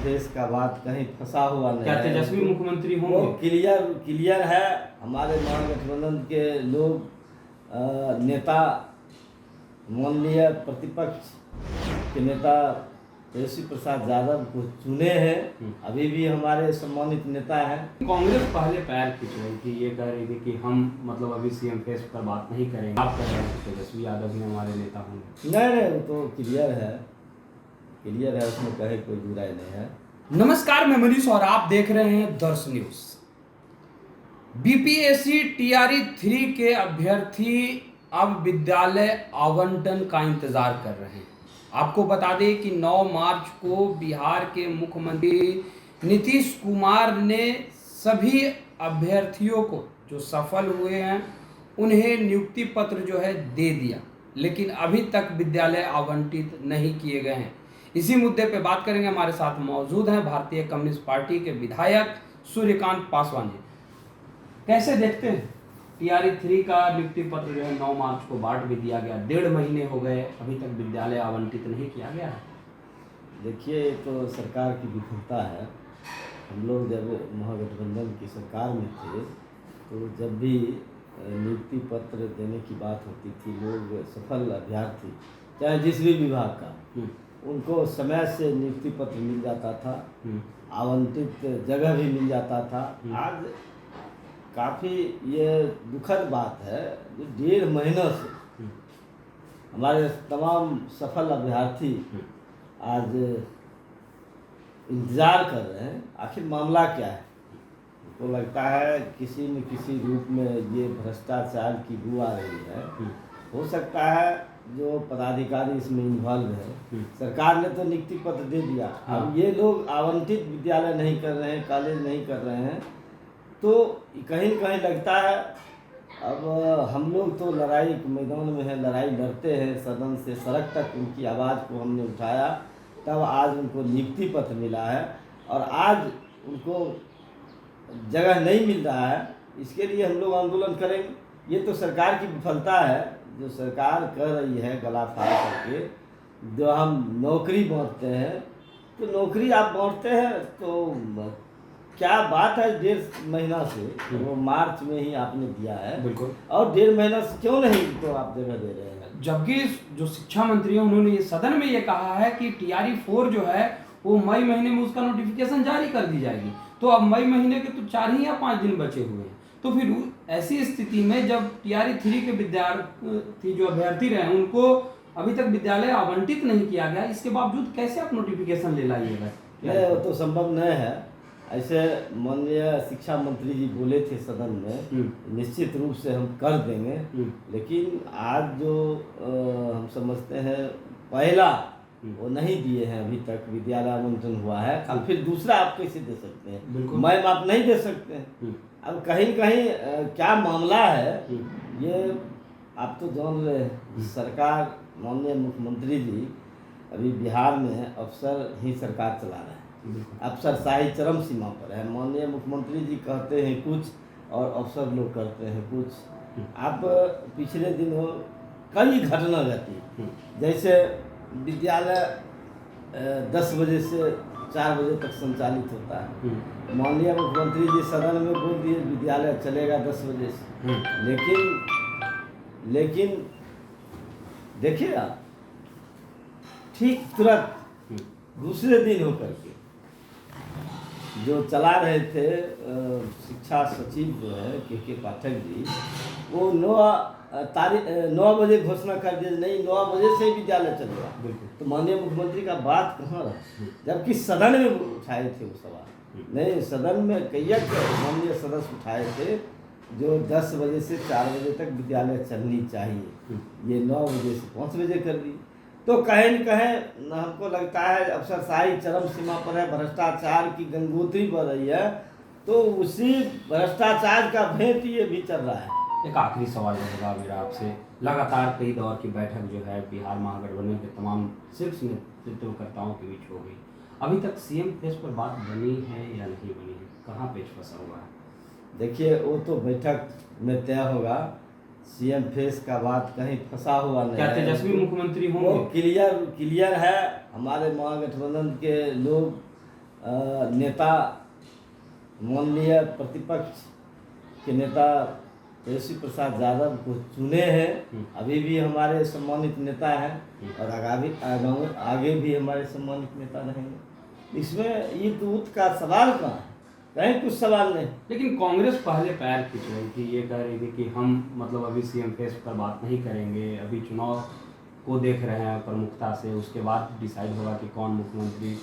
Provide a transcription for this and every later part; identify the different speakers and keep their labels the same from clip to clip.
Speaker 1: Face का बात कहीं फंसा हुआ नहीं
Speaker 2: क्या
Speaker 1: है।
Speaker 2: तेजस्वी मुख्यमंत्री
Speaker 1: वो
Speaker 2: होंगे?
Speaker 1: क्लियर है। हमारे महागठबंधन के लोग नेता माननीय प्रतिपक्ष के नेता तेजस्वी प्रसाद यादव को चुने हैं। अभी भी हमारे सम्मानित नेता हैं।
Speaker 2: कांग्रेस पहले पैर खींच रही थी, ये कह रही थी कि हम मतलब अभी सीएम फेस पर बात नहीं करेंगे। आप कह रहे हैं कि तेजस्वी यादव ही हमारे नेता होंगे।
Speaker 1: नहीं, वो तो क्लियर है, उसमें कहे कोई बुराई नहीं है।
Speaker 2: नमस्कार, मैं मनीष और आप देख रहे हैं दर्श न्यूज। बीपीएससी टीआरई 3 के अभ्यर्थी अब विद्यालय आवंटन का इंतजार कर रहे हैं। आपको बता दें कि 9 मार्च को बिहार के मुख्यमंत्री नीतीश कुमार ने सभी अभ्यर्थियों को जो सफल हुए हैं उन्हें नियुक्ति पत्र जो है दे दिया, लेकिन अभी तक विद्यालय आवंटित नहीं किए गए हैं। इसी मुद्दे पे बात करेंगे। हमारे साथ मौजूद हैं भारतीय कम्युनिस्ट पार्टी के विधायक सूर्यकांत पासवान जी। कैसे देखते हैं टीआरई 3 का नियुक्ति पत्र जो है 9 मार्च को बांट भी दिया गया, 1.5 महीने हो गए, अभी तक विद्यालय आवंटित नहीं किया गया है।
Speaker 1: देखिए, ये तो सरकार की विफलता है। हम लोग जब महागठबंधन की सरकार में थे तो जब भी नियुक्ति पत्र देने की बात होती थी, लोग सफल अभ्यर्थी चाहे जिस भी विभाग का, उनको समय से नियुक्ति पत्र मिल जाता था, आवंटित जगह भी मिल जाता था। आज काफ़ी ये दुखद बात है, 1.5 महीनों से हमारे तमाम सफल अभ्यर्थी आज इंतज़ार कर रहे हैं। आखिर मामला क्या है? तो लगता है किसी न किसी रूप में ये भ्रष्टाचार की बू आ रही है। हो सकता है जो पदाधिकारी इसमें इन्वॉल्व है। सरकार ने तो नियुक्ति पत्र दे दिया, अब ये लोग आवंटित विद्यालय नहीं कर रहे हैं, कॉलेज नहीं कर रहे हैं, तो कहीं न कहीं लगता है अब हम लोग तो लड़ाई के मैदान में हैं, लड़ाई लड़ते हैं, सदन से सड़क तक उनकी आवाज़ को हमने उठाया, तब आज उनको नियुक्ति पत्र मिला है और आज उनको जगह नहीं मिल रहा है। इसके लिए हम लोग आंदोलन करेंगे। ये तो सरकार की विफलता है जो सरकार कर रही है, गला फाड़ करके। जो हम नौकरी बांटते हैं, तो नौकरी आप बांटते हैं तो क्या बात है, 1.5 महीना से, वो मार्च में ही आपने दिया है,
Speaker 2: बिल्कुल,
Speaker 1: और 1.5 महीना से क्यों नहीं तो आप जगह दे रहे हैं?
Speaker 2: जबकि जो शिक्षा मंत्री हैं उन्होंने ये सदन में ये कहा है कि टीआरई 4 जो है वो मई महीने में उसका नोटिफिकेशन जारी कर दी जाएगी। तो अब मई महीने के तो 4 ही या 5 दिन बचे हुए हैं। तो फिर ऐसी स्थिति में जब टीआरई 3 के विद्यार्थी जो अभ्यर्थी रहे उनको अभी तक विद्यालय आवंटित नहीं किया गया, इसके बावजूद कैसे आप नोटिफिकेशन ले लाइएगा?
Speaker 1: वो तो संभव नहीं है। ऐसे माननीय शिक्षा मंत्री जी बोले थे सदन में, निश्चित रूप से हम कर देंगे, लेकिन आज जो हम समझते हैं पहला वो नहीं दिए हैं, अभी तक विद्यालय आवंटन हुआ है। अब फिर दूसरा आप कैसे दे सकते हैं? मैम आप नहीं दे सकते हैं। अब कहीं कहीं क्या मामला है ये आप तो जान रहे हैं। सरकार, माननीय मुख्यमंत्री जी अभी बिहार में अफसर ही सरकार चला रहे हैं, अफसरशाही चरम सीमा पर है। माननीय मुख्यमंत्री जी कहते हैं कुछ और अफसर लोग करते हैं कुछ। आप पिछले दिनों कई घटना घटी, जैसे विद्यालय 10 बजे से 4 बजे तक संचालित होता है। माननीय मुख्यमंत्री जी सदन में बोल दिए विद्यालय चलेगा 10 बजे से, लेकिन देखिए आप, ठीक तुरंत दूसरे दिन होकर के जो चला रहे थे शिक्षा सचिव जो है के पाठक जी, वो 9 बजे घोषणा कर दिए, नहीं 9 बजे से विद्यालय चलेगा। तो माननीय मुख्यमंत्री का बात कहाँ रहा? जबकि सदन में उठाए थे वो सवाल, नहीं सदन में कई माननीय सदस्य उठाए थे जो 10 बजे से 4 बजे तक विद्यालय चलनी चाहिए, ये 9 बजे से 5 बजे कर दी। तो कहीं न कहीं हमको लगता है अफसरशाही चरम सीमा पर है, भ्रष्टाचार की गंगोत्री बढ़ रही है, तो उसी भ्रष्टाचार का भेंट ये भी चल रहा है।
Speaker 2: एक आखिरी सवाल रहेगा मेरा आपसे। लगातार कई दौर की बैठक जो है बिहार महागठबंधन के तमाम शीर्ष नेतृत्वकर्ताओं के बीच हो गई, अभी तक सीएम फेस पर बात बनी है या नहीं बनी है? कहाँ पेच फंसा हुआ है?
Speaker 1: देखिए, वो तो बैठक में तय होगा। सीएम फेस का बात कहीं फंसा हुआ नहीं है।
Speaker 2: क्या तेजस्वी मुख्यमंत्री होंगे?
Speaker 1: वो क्लियर है। हमारे महागठबंधन के लोग नेता मान लिया प्रतिपक्ष के नेता तेजस्वी प्रसाद यादव को चुने हैं, अभी भी हमारे सम्मानित नेता हैं और आगे भी हमारे सम्मानित नेता रहेंगे। इसमें ईद उद का सवाल कहाँ है? कहीं कुछ सवाल नहीं।
Speaker 2: लेकिन कांग्रेस पहले पैर खींच रही थी, ये कह रही थी कि हम मतलब अभी सीएम फेस पर बात नहीं करेंगे, अभी चुनाव को देख रहे हैं प्रमुखता से, उसके बाद डिसाइड होगा कि कौन मुख्यमंत्री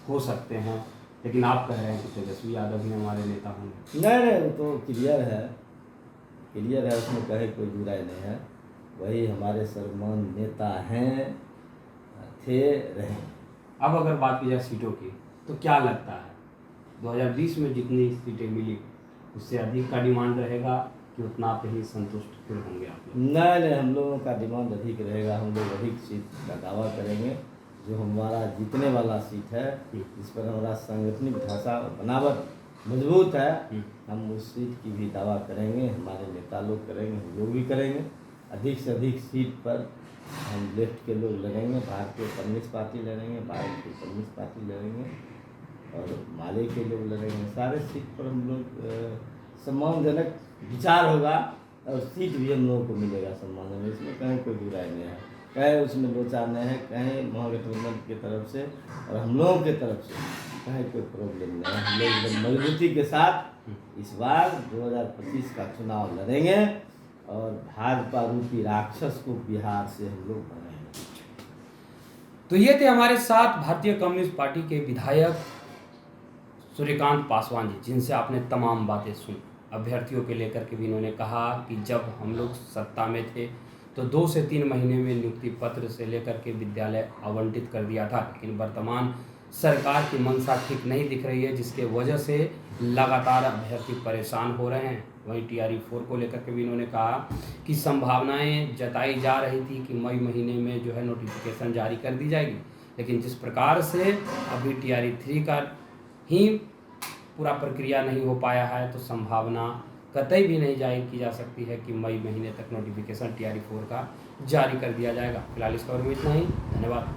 Speaker 2: हो सकते हैं। लेकिन आप कह रहे हैं कि तेजस्वी यादव ही हमारे नेता होंगे।
Speaker 1: नहीं, वो तो क्लियर है, उसमें कहीं कोई बुराई नहीं है। वही हमारे सर्वमान नेता हैं, थे, रहे।
Speaker 2: अब अगर बात की जाए सीटों की, तो क्या लगता है 2020 में जितनी सीटें मिली उससे अधिक का डिमांड रहेगा कि उतना पे ही संतुष्ट फिर होंगे आप लोग?
Speaker 1: नहीं, हम लोगों का डिमांड अधिक रहेगा। हम लोग अधिक सीट का दावा करेंगे। जो हमारा जीतने वाला सीट है, जिस पर हमारा सांगठनिक ढांचा बनावट मजबूत है, हम उस सीट की भी दावा करेंगे। हमारे नेता लोग करेंगे, हम लोग भी करेंगे। अधिक से अधिक सीट पर हम लेफ्ट के लोग लड़ेंगे, भारतीय कम्युनिस्ट पार्टी लड़ेंगे, भारतीय कम्युनिस्ट पार्टी लड़ेंगे और माले के लोग लड़ेंगे। सारे सीट पर हम लोग सम्मानजनक विचार होगा और सीट भी हम लोगों को मिलेगा सम्मान में। इसमें कहीं कोई बुराई नहीं है, कहीं उसमें लोचा नहीं है, कहीं महागठबंधन की तरफ से और हम लोगों की तरफ से कहीं कोई प्रॉब्लम नहीं है। हम लोग एकदम मजबूती के साथ इस बार 2025 का चुनाव लड़ेंगे और भाजपा रूपी राक्षस को बिहार से हम लोग बनाएंगे।
Speaker 2: तो ये थे हमारे साथ भारतीय कम्युनिस्ट पार्टी के विधायक सूर्यकांत पासवान जी, जिनसे आपने तमाम बातें सुनी। अभ्यर्थियों के लेकर के भी इन्होंने कहा कि जब हम लोग सत्ता में थे तो 2 से 3 महीने में नियुक्ति पत्र से लेकर के विद्यालय आवंटित कर दिया था, लेकिन वर्तमान सरकार की मंशा ठीक नहीं दिख रही है, जिसके वजह से लगातार अभ्यर्थी परेशान हो रहे हैं। वहीं TRE 4 को लेकर के भी इन्होंने कहा कि संभावनाएं जताई जा रही थी कि मई महीने में जो है नोटिफिकेशन जारी कर दी जाएगी, लेकिन जिस प्रकार से अभी TRE 3 का ही पूरा प्रक्रिया नहीं हो पाया है, तो संभावना कतई भी नहीं जाहिर की जा सकती है कि मई महीने तक नोटिफिकेशन TRE 4 का जारी कर दिया जाएगा। फिलहाल इस खबर में इतना ही। धन्यवाद।